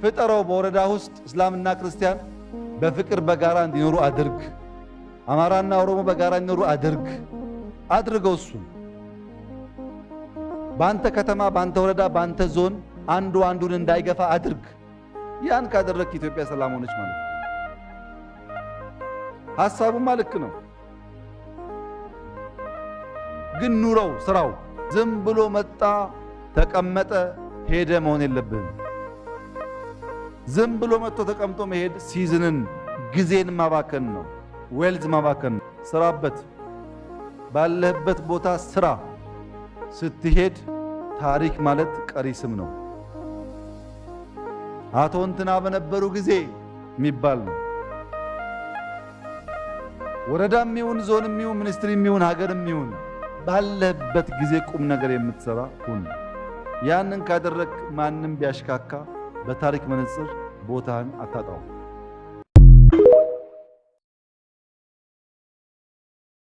ፍጠረው በወረዳ ውስጥ እስላምና ክርስቲያን በፍቅር በጋራ እንዲኖሩ አድርግ። አማራና ኦሮሞ በጋራ እንዲኖሩ አድርገው። እሱ ባንተ ከተማ፣ ባንተ ወረዳ፣ ባንተ ዞን አንዱ አንዱን እንዳይገፋ አድርግ። ያን ካደረክ ኢትዮጵያ ሰላም ሆነች ማለት ነው። ሐሳቡማ ልክ ነው፣ ግን ኑረው ስራው ዝም ብሎ መጣ ተቀመጠ ሄደ መሆን የለብህም። ዝም ብሎ መጥቶ ተቀምጦ መሄድ ሲዝንን ጊዜን ማባከን ነው፣ ዌልዝ ማባከን ነው። ስራበት፣ ባለህበት ቦታ ስራ። ስትሄድ ታሪክ ማለት ቀሪ ስም ነው። አቶ እንትና በነበሩ ጊዜ የሚባል ነው። ወረዳም ይሁን ዞንም ይሁን ሚኒስትሪም ይሁን ሀገርም ይሁን ባለህበት ጊዜ ቁም ነገር የምትሰራ ሁን። ያንን ካደረክ ማንም ቢያሽካካ በታሪክ መነጽር ቦታን አታጣው።